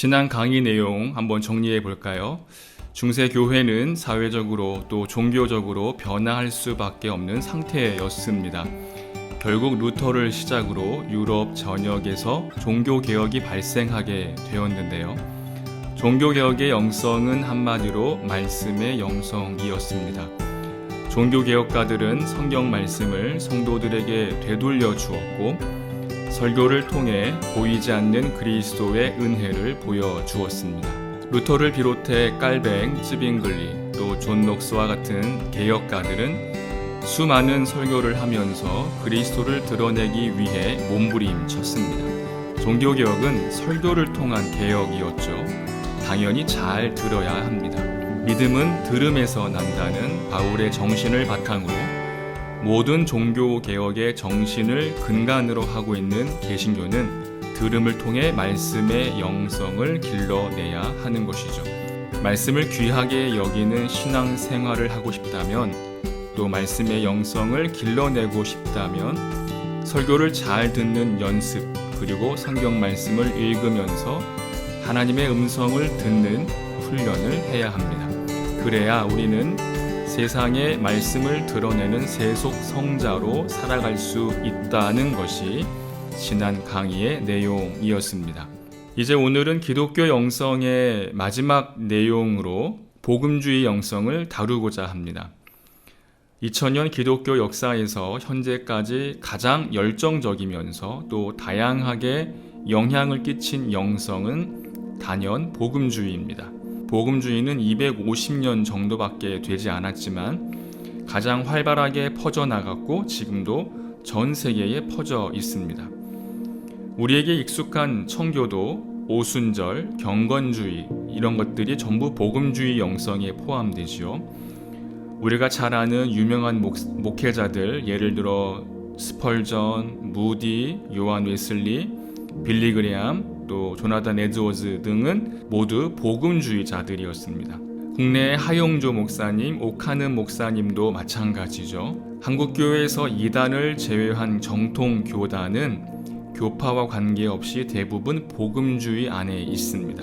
지난 강의 내용 한번 정리해 볼까요? 중세 교회는 사회적으로 또 종교적으로 변화할 수밖에 없는 상태였습니다. 결국 루터를 시작으로 유럽 전역에서 종교개혁이 발생하게 되었는데요. 종교개혁의 영성은 한마디로 말씀의 영성이었습니다. 종교개혁가들은 성경 말씀을 성도들에게 되돌려 주었고 설교를 통해 보이지 않는 그리스도의 은혜를 보여주었습니다. 루터를 비롯해 깔뱅, 쯔빙글리, 또 존 녹스와 같은 개혁가들은 수많은 설교를 하면서 그리스도를 드러내기 위해 몸부림쳤습니다. 종교개혁은 설교를 통한 개혁이었죠. 당연히 잘 들어야 합니다. 믿음은 들음에서 난다는 바울의 정신을 바탕으로 모든 종교개혁의 정신을 근간으로 하고 있는 개신교는 들음을 통해 말씀의 영성을 길러내야 하는 것이죠. 말씀을 귀하게 여기는 신앙생활을 하고 싶다면, 또 말씀의 영성을 길러내고 싶다면 설교를 잘 듣는 연습, 그리고 성경 말씀을 읽으면서 하나님의 음성을 듣는 훈련을 해야 합니다. 그래야 우리는 세상의 말씀을 드러내는 세속 성자로 살아갈 수 있다는 것이 지난 강의의 내용이었습니다. 이제 오늘은 기독교 영성의 마지막 내용으로 복음주의 영성을 다루고자 합니다. 2000년 기독교 역사에서 현재까지 가장 열정적이면서 또 다양하게 영향을 끼친 영성은 단연 복음주의입니다. 복음주의는 250년 정도밖에 되지 않았지만 가장 활발하게 퍼져나갔고 지금도 전 세계에 퍼져 있습니다. 우리에게 익숙한 청교도, 오순절, 경건주의 이런 것들이 전부 복음주의 영성에 포함되지요. 우리가 잘 아는 유명한 목회자들, 예를 들어 스펄전, 무디, 요한 웨슬리, 빌리 그레함, 또 조나단 에드워즈 등은 모두 복음주의자들이었습니다. 국내의 하용조 목사님, 오카는 목사님도 마찬가지죠. 한국교회에서 이단을 제외한 정통 교단은 교파와 관계없이 대부분 복음주의 안에 있습니다.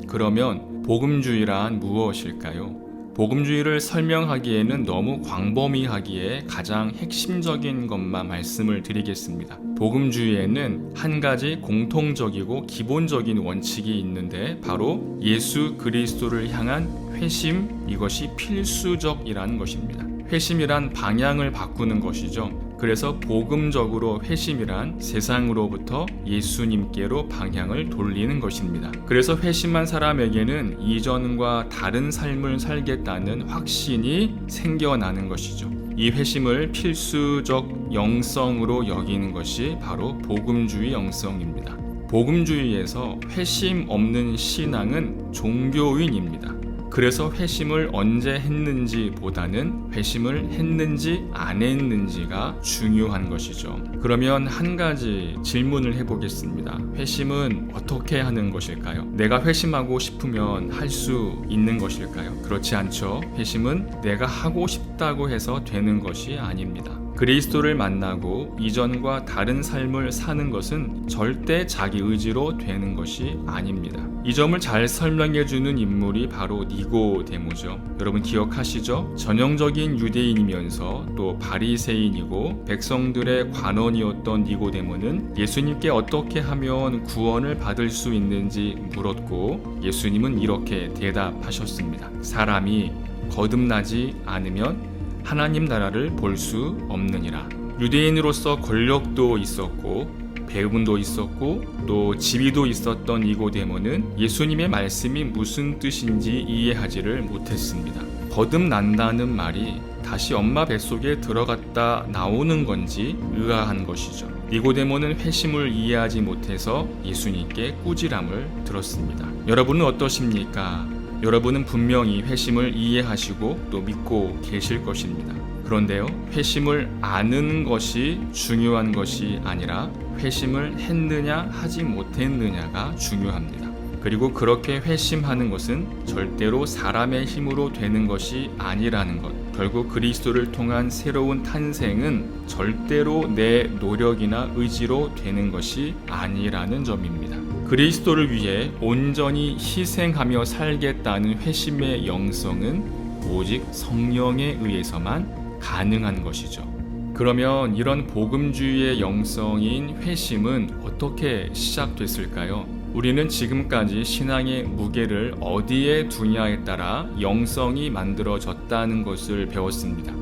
그러면 복음주의란 무엇일까요? 복음주의를 설명하기에는 너무 광범위하기에 가장 핵심적인 것만 말씀을 드리겠습니다. 복음주의에는 한 가지 공통적이고 기본적인 원칙이 있는데 바로 예수 그리스도를 향한 회심, 이것이 필수적이라는 것입니다. 회심이란 방향을 바꾸는 것이죠. 그래서 복음적으로 회심이란 세상으로부터 예수님께로 방향을 돌리는 것입니다. 그래서 회심한 사람에게는 이전과 다른 삶을 살겠다는 확신이 생겨나는 것이죠. 이 회심을 필수적 영성으로 여기는 것이 바로 복음주의 영성입니다. 복음주의에서 회심 없는 신앙은 종교인입니다. 그래서 회심을 언제 했는지 보다는 회심을 했는지 안 했는지가 중요한 것이죠. 그러면 한 가지 질문을 해보겠습니다. 회심은 어떻게 하는 것일까요? 내가 회심하고 싶으면 할 수 있는 것일까요? 그렇지 않죠. 회심은 내가 하고 싶다고 해서 되는 것이 아닙니다. 그리스도를 만나고 이전과 다른 삶을 사는 것은 절대 자기 의지로 되는 것이 아닙니다. 이 점을 잘 설명해주는 인물이 바로 니고데모죠. 여러분 기억하시죠? 전형적인 유대인이면서 또 바리새인이고 백성들의 관원이었던 니고데모는 예수님께 어떻게 하면 구원을 받을 수 있는지 물었고 예수님은 이렇게 대답하셨습니다. 사람이 거듭나지 않으면 하나님 나라를 볼 수 없느니라. 유대인으로서 권력도 있었고 배움도 있었고 또 지위도 있었던 니고데모는 예수님의 말씀이 무슨 뜻인지 이해하지를 못했습니다. 거듭난다는 말이 다시 엄마 뱃속에 들어갔다 나오는 건지 의아한 것이죠. 니고데모는 회심을 이해하지 못해서 예수님께 꾸지람을 들었습니다. 여러분은 어떠십니까? 여러분은 분명히 회심을 이해하시고 또 믿고 계실 것입니다. 그런데요, 회심을 아는 것이 중요한 것이 아니라 회심을 했느냐 하지 못했느냐가 중요합니다. 그리고 그렇게 회심하는 것은 절대로 사람의 힘으로 되는 것이 아니라는 것. 결국 그리스도를 통한 새로운 탄생은 절대로 내 노력이나 의지로 되는 것이 아니라는 점입니다. 그리스도를 위해 온전히 희생하며 살겠다는 회심의 영성은 오직 성령에 의해서만 가능한 것이죠. 그러면 이런 복음주의의 영성인 회심은 어떻게 시작됐을까요? 우리는 지금까지 신앙의 무게를 어디에 두냐에 따라 영성이 만들어졌다는 것을 배웠습니다.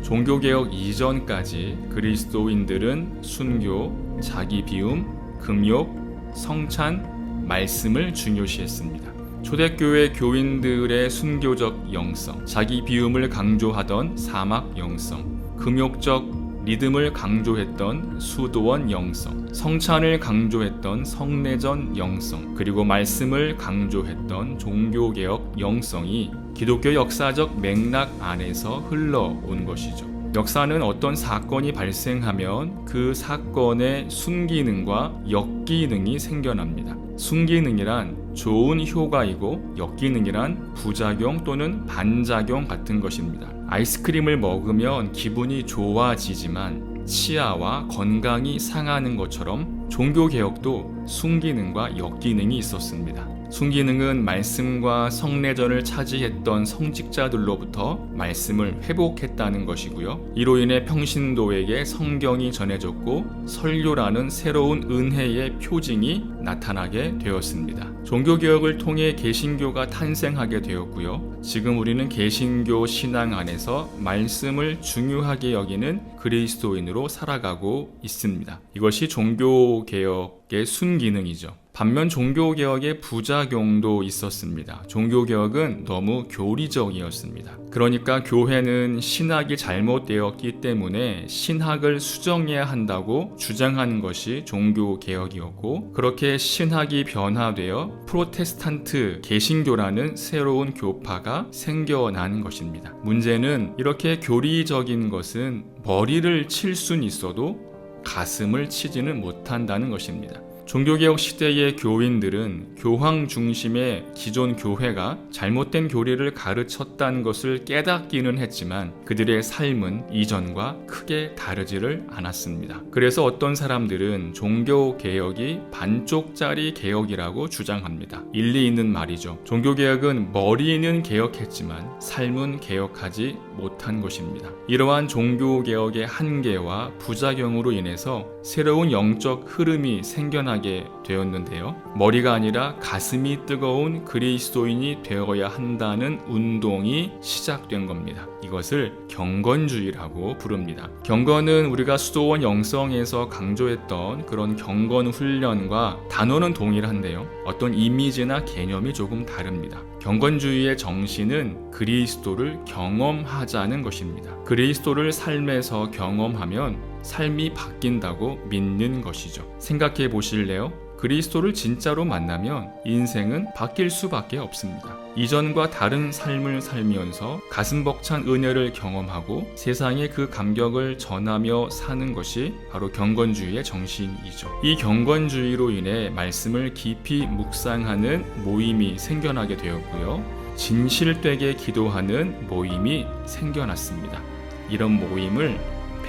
종교개혁 이전까지 그리스도인들은 순교, 자기 비움, 금욕, 성찬, 말씀을 중요시했습니다. 초대교회 교인들의 순교적 영성, 자기 비움을 강조하던 사막 영성, 금욕적 리듬을 강조했던 수도원 영성, 성찬을 강조했던 성례전 영성, 그리고 말씀을 강조했던 종교개혁 영성이 기독교 역사적 맥락 안에서 흘러온 것이죠. 역사는 어떤 사건이 발생하면 그 사건의 순기능과 역기능이 생겨납니다. 순기능이란 좋은 효과이고 역기능이란 부작용 또는 반작용 같은 것입니다. 아이스크림을 먹으면 기분이 좋아지지만 치아와 건강이 상하는 것처럼 종교개혁도 순기능과 역기능이 있었습니다. 순기능은 말씀과 성례전을 차지했던 성직자들로부터 말씀을 회복했다는 것이고요. 이로 인해 평신도에게 성경이 전해졌고 설교라는 새로운 은혜의 표징이 나타나게 되었습니다. 종교개혁을 통해 개신교가 탄생하게 되었고요. 지금 우리는 개신교 신앙 안에서 말씀을 중요하게 여기는 그리스도인으로 살아가고 있습니다. 이것이 종교개혁의 순기능이죠. 반면 종교개혁의 부작용도 있었습니다. 종교개혁은 너무 교리적이었습니다. 그러니까 교회는 신학이 잘못되었기 때문에 신학을 수정해야 한다고 주장하는 것이 종교개혁이었고, 그렇게 신학이 변화되어 프로테스탄트 개신교라는 새로운 교파가 생겨나는 것입니다. 문제는 이렇게 교리적인 것은 머리를 칠 수는 있어도 가슴을 치지는 못한다는 것입니다. 종교개혁 시대의 교인들은 교황 중심의 기존 교회가 잘못된 교리를 가르쳤다는 것을 깨닫기는 했지만 그들의 삶은 이전과 크게 다르지를 않았습니다. 그래서 어떤 사람들은 종교개혁이 반쪽짜리 개혁이라고 주장합니다. 일리 있는 말이죠. 종교개혁은 머리는 개혁했지만 삶은 개혁하지 못한 것입니다. 이러한 종교개혁의 한계와 부작용으로 인해서 새로운 영적 흐름이 생겨나게 되었는데요. 머리가 아니라 가슴이 뜨거운 그리스도인이 되어야 한다는 운동이 시작된 겁니다. 이것을 경건주의라고 부릅니다. 경건은 우리가 수도원 영성에서 강조했던 그런 경건 훈련과 단어는 동일한데요. 어떤 이미지나 개념이 조금 다릅니다. 경건주의의 정신은 그리스도를 경험하자는 것입니다. 그리스도를 삶에서 경험하면 삶이 바뀐다고 믿는 것이죠. 생각해 보실래요? 그리스도를 진짜로 만나면 인생은 바뀔 수밖에 없습니다. 이전과 다른 삶을 살면서 가슴 벅찬 은혜를 경험하고 세상에 그 감격을 전하며 사는 것이 바로 경건주의의 정신이죠. 이 경건주의로 인해 말씀을 깊이 묵상하는 모임이 생겨나게 되었고요. 진실되게 기도하는 모임이 생겨났습니다. 이런 모임을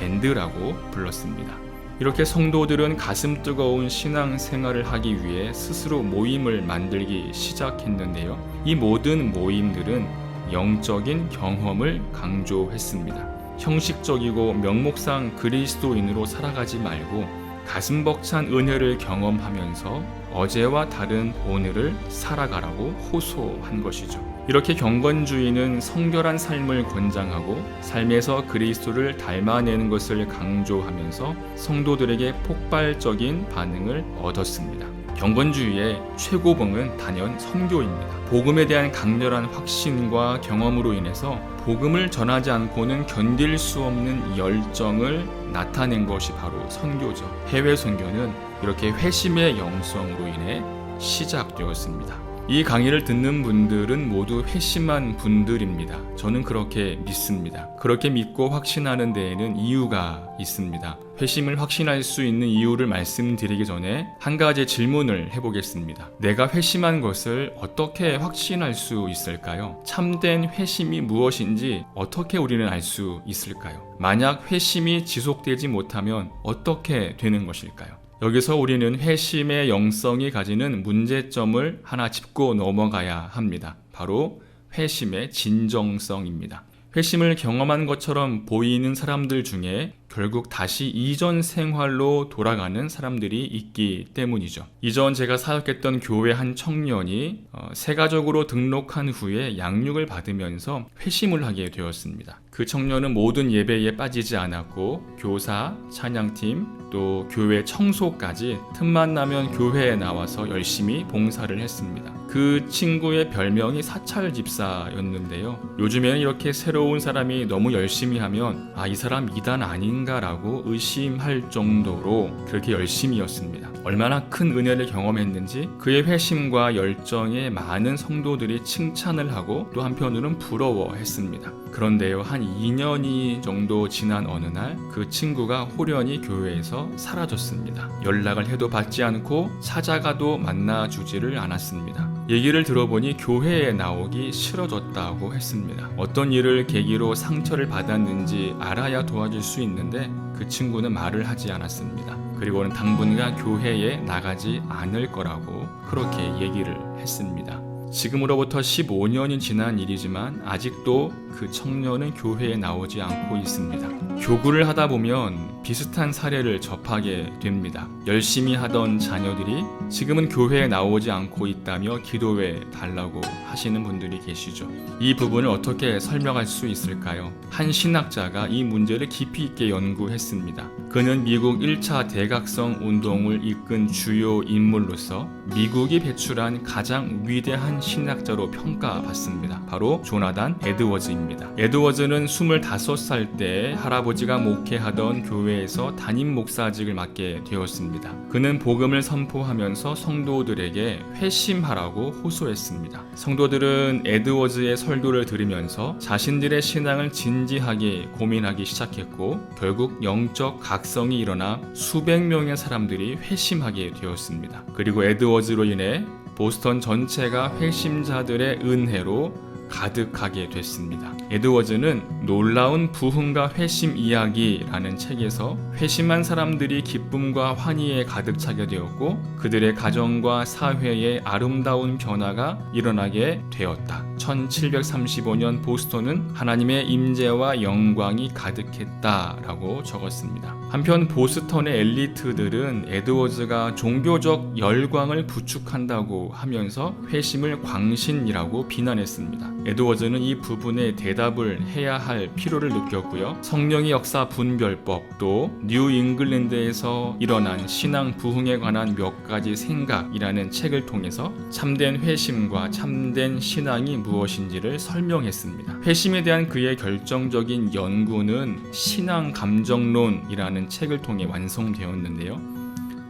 밴드라고 불렀습니다. 이렇게 성도들은 가슴 뜨거운 신앙 생활을 하기 위해 스스로 모임을 만들기 시작했는데요. 이 모든 모임들은 영적인 경험을 강조했습니다. 형식적이고 명목상 그리스도인으로 살아가지 말고 가슴 벅찬 은혜를 경험하면서 어제와 다른 오늘을 살아가라고 호소한 것이죠. 이렇게 경건주의는 성결한 삶을 권장하고 삶에서 그리스도를 닮아내는 것을 강조하면서 성도들에게 폭발적인 반응을 얻었습니다. 경건주의의 최고봉은 단연 선교입니다. 복음에 대한 강렬한 확신과 경험으로 인해서 복음을 전하지 않고는 견딜 수 없는 열정을 나타낸 것이 바로 선교죠. 해외 선교는 이렇게 회심의 영성으로 인해 시작되었습니다. 이 강의를 듣는 분들은 모두 회심한 분들입니다. 저는 그렇게 믿습니다. 그렇게 믿고 확신하는 데에는 이유가 있습니다. 회심을 확신할 수 있는 이유를 말씀드리기 전에 한 가지 질문을 해보겠습니다. 내가 회심한 것을 어떻게 확신할 수 있을까요? 참된 회심이 무엇인지 어떻게 우리는 알 수 있을까요? 만약 회심이 지속되지 못하면 어떻게 되는 것일까요? 여기서 우리는 회심의 영성이 가지는 문제점을 하나 짚고 넘어가야 합니다. 바로 회심의 진정성입니다. 회심을 경험한 것처럼 보이는 사람들 중에 결국 다시 이전 생활로 돌아가는 사람들이 있기 때문이죠. 이전 제가 사역했던 교회 한 청년이 세가족으로 등록한 후에 양육을 받으면서 회심을 하게 되었습니다. 그 청년은 모든 예배에 빠지지 않았고 교사, 찬양팀, 또 교회 청소까지 틈만 나면 교회에 나와서 열심히 봉사를 했습니다. 그 친구의 별명이 사찰 집사였는데요. 요즘에는 이렇게 새로운 사람이 너무 열심히 하면 이 사람 이단 아닌가라고 의심할 정도로 그렇게 열심히였습니다. 얼마나 큰 은혜를 경험했는지 그의 회심과 열정에 많은 성도들이 칭찬을 하고 또 한편으로는 부러워했습니다. 그런데요, 한 2년이 정도 지난 어느 날 그 친구가 홀연히 교회에서 사라졌습니다. 연락을 해도 받지 않고 찾아가도 만나주지를 않았습니다. 얘기를 들어보니 교회에 나오기 싫어졌다고 했습니다. 어떤 일을 계기로 상처를 받았는지 알아야 도와줄 수 있는데 그 친구는 말을 하지 않았습니다. 그리고는 당분간 교회에 나가지 않을 거라고 그렇게 얘기를 했습니다. 지금으로부터 15년이 지난 일이지만 아직도 그 청년은 교회에 나오지 않고 있습니다. 교구를 하다 보면 비슷한 사례를 접하게 됩니다. 열심히 하던 자녀들이 지금은 교회에 나오지 않고 있다며 기도해 달라고 하시는 분들이 계시죠. 이 부분을 어떻게 설명할 수 있을까요? 한 신학자가 이 문제를 깊이 있게 연구했습니다. 그는 미국 1차 대각성 운동을 이끈 주요 인물로서 미국이 배출한 가장 위대한 신학자로 평가받습니다. 바로 조나단 에드워즈입니다. 에드워즈는 25살 때 할아버지가 목회하던 교회에서 담임 목사직을 맡게 되었습니다. 그는 복음을 선포하면서 성도들에게 회심하라고 호소했습니다. 성도들은 에드워즈의 설교를 들으면서 자신들의 신앙을 진지하게 고민하기 시작했고 결국 영적 각성이 일어나 수백 명의 사람들이 회심하게 되었습니다. 그리고 에드워즈로 인해 보스턴 전체가 회심자들의 은혜로 가득하게 됐습니다. 에드워즈는 놀라운 부흥과 회심 이야기라는 책에서 회심한 사람들이 기쁨과 환희에 가득 차게 되었고 그들의 가정과 사회에 아름다운 변화가 일어나게 되었다. 1735년 보스턴은 하나님의 임재와 영광이 가득했다라고 적었습니다. 한편 보스턴의 엘리트들은 에드워즈가 종교적 열광을 부축한다고 하면서 회심을 광신이라고 비난했습니다. 에드워즈는 이 부분에 대답을 해야 할 필요를 느꼈고요. 성령의 역사 분별법 또 뉴 잉글랜드에서 일어난 신앙 부흥에 관한 몇 가지 생각이라는 책을 통해서 참된 회심과 참된 신앙이 무엇인지를 설명했습니다. 회심에 대한 그의 결정적인 연구는 신앙 감정론이라는 책을 통해 완성되었는데요.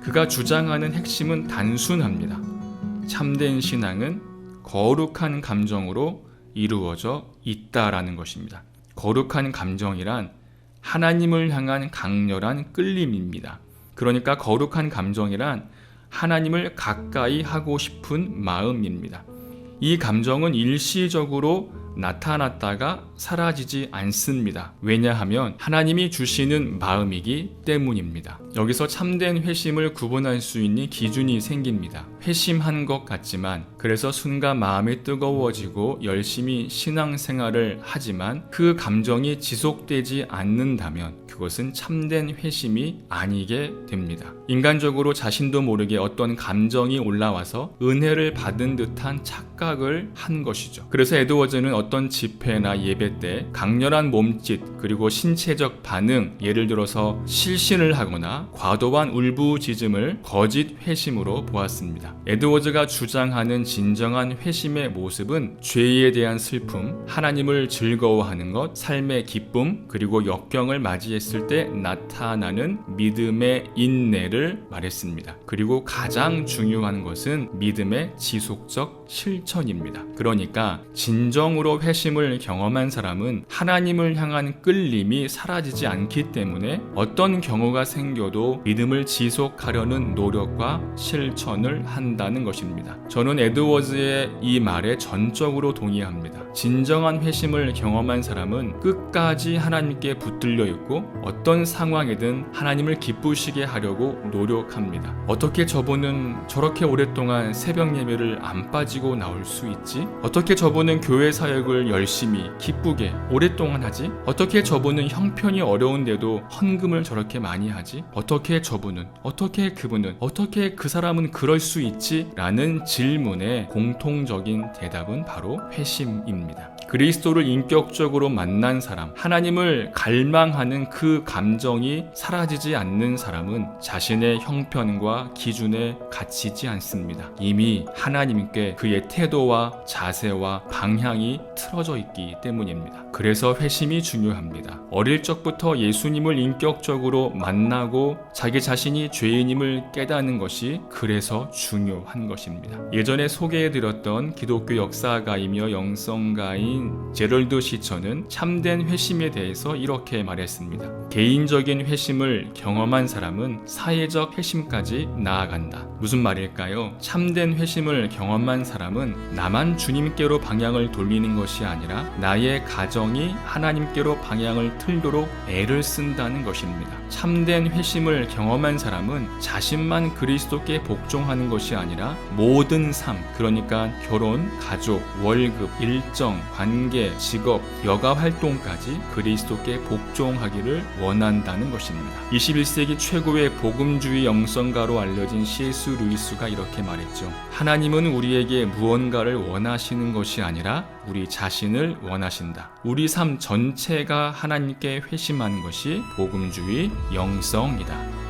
그가 주장하는 핵심은 단순합니다. 참된 신앙은 거룩한 감정으로 이루어져 있다라는 것입니다. 거룩한 감정이란 하나님을 향한 강렬한 끌림입니다. 그러니까 거룩한 감정이란 하나님을 가까이 하고 싶은 마음입니다. 이 감정은 일시적으로 나타났다가 사라지지 않습니다. 왜냐하면 하나님이 주시는 마음이기 때문입니다. 여기서 참된 회심을 구분할 수 있는 기준이 생깁니다. 회심한 것 같지만 그래서 순간 마음이 뜨거워지고 열심히 신앙생활을 하지만 그 감정이 지속되지 않는다면 그것은 참된 회심이 아니게 됩니다. 인간적으로 자신도 모르게 어떤 감정이 올라와서 은혜를 받은 듯한 착각을 한 것이죠. 그래서 에드워즈는 어떤 집회나 예배 때 강렬한 몸짓 그리고 신체적 반응, 예를 들어서 실신을 하거나 과도한 울부짖음을 거짓 회심으로 보았습니다. 에드워즈가 주장하는 진정한 회심의 모습은 죄에 대한 슬픔, 하나님을 즐거워하는 것, 삶의 기쁨, 그리고 역경을 맞이했을 때 나타나는 믿음의 인내를 말했습니다. 그리고 가장 중요한 것은 믿음의 지속적 실천입니다. 그러니까 진정으로 회심을 경험한 사람은 하나님을 향한 끌림이 사라지지 않기 때문에 어떤 경우가 생겨도 믿음을 지속하려는 노력과 실천을 한다는 것입니다. 저는 에드워즈의 이 말에 전적으로 동의합니다. 진정한 회심을 경험한 사람은 끝까지 하나님께 붙들려 있고 어떤 상황이든 하나님을 기쁘시게 하려고 노력합니다. 어떻게 저분은 저렇게 오랫동안 새벽 예배를 안 빠지고 나올 수 있지? 어떻게 저분은 교회 사역을 열심히 기쁘게 오랫동안 하지? 어떻게 저분은 형편이 어려운데도 헌금을 저렇게 많이 하지? 어떻게 저분은? 어떻게 그분은? 어떻게 그 사람은 그럴 수 있지? 라는 질문의 공통적인 대답은 바로 회심입니다. 그리스도를 인격적으로 만난 사람, 하나님을 갈망하는 그 감정이 사라지지 않는 사람은 자신의 형편과 기준에 갇히지 않습니다. 이미 하나님께 그의 태도와 자세와 방향이 틀어져 있기 때문입니다. 그래서 회심이 중요합니다. 어릴 적부터 예수님을 인격적으로 만나고 자기 자신이 죄인임을 깨닫는 것이 그래서 중요한 것입니다. 예전에 소개해드렸던 기독교 역사가이며 영성가인 제럴드 시처는 참된 회심에 대해서 이렇게 말했습니다. 개인적인 회심을 경험한 사람은 사회적 회심까지 나아간다. 무슨 말일까요? 참된 회심을 경험한 사람은 나만 주님께로 방향을 돌리는 것이 아니라 나의 가정이 하나님께로 방향을 틀도록 애를 쓴다는 것입니다. 참된 회심을 경험한 사람은 자신만 그리스도께 복종하는 것이 아니라 모든 삶, 그러니까 결혼, 가족, 월급, 일정, 관계, 직업, 여가 활동까지 그리스도께 복종하기를 원한다는 것입니다. 21세기 최고의 복음주의 영성가로 알려진 C.S. 루이스가 이렇게 말했죠. 하나님은 우리에게 무언가를 원하시는 것이 아니라 우리 자신을 원하신다. 우리 삶 전체가 하나님께 회심하는 것이 복음주의 영성이다.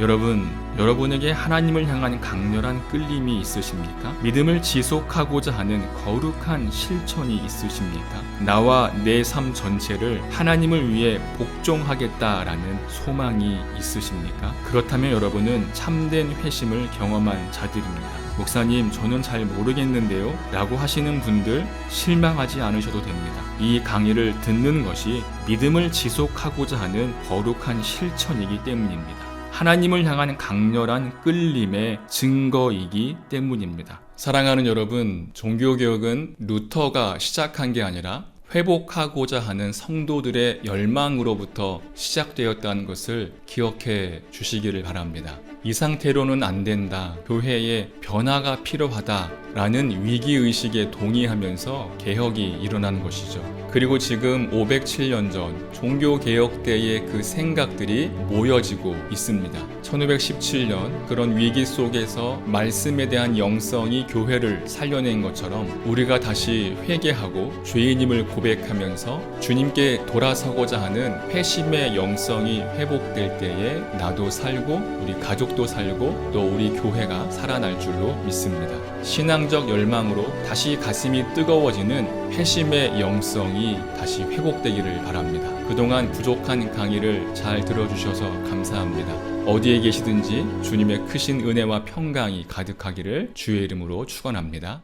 여러분에게 하나님을 향한 강렬한 끌림이 있으십니까? 믿음을 지속하고자 하는 거룩한 실천이 있으십니까? 나와 내 삶 전체를 하나님을 위해 복종하겠다라는 소망이 있으십니까? 그렇다면 여러분은 참된 회심을 경험한 자들입니다. 목사님, 저는 잘 모르겠는데요 라고 하시는 분들 실망하지 않으셔도 됩니다. 이 강의를 듣는 것이 믿음을 지속하고자 하는 거룩한 실천이기 때문입니다. 하나님을 향한 강렬한 끌림의 증거이기 때문입니다. 사랑하는 여러분, 종교개혁은 루터가 시작한 게 아니라 회복하고자 하는 성도들의 열망으로부터 시작되었다는 것을 기억해 주시기를 바랍니다. 이 상태로는 안 된다. 교회에 변화가 필요하다라는 위기의식에 동의하면서 개혁이 일어난 것이죠. 그리고 지금 507년 전 종교개혁 때의 그 생각들이 모여지고 있습니다. 1517년 그런 위기 속에서 말씀에 대한 영성이 교회를 살려낸 것처럼 우리가 다시 회개하고 죄인임을 고백하면서 주님께 돌아서고자 하는 회심의 영성이 회복될 때에 나도 살고 우리 가족도 살고 또 우리 교회가 살아날 줄로 믿습니다. 신앙적 열망으로 다시 가슴이 뜨거워지는 회심의 영성이 다시 회복되기를 바랍니다. 그동안 부족한 강의를 잘 들어주셔서 감사합니다. 어디에 계시든지 주님의 크신 은혜와 평강이 가득하기를 주의 이름으로 축원합니다.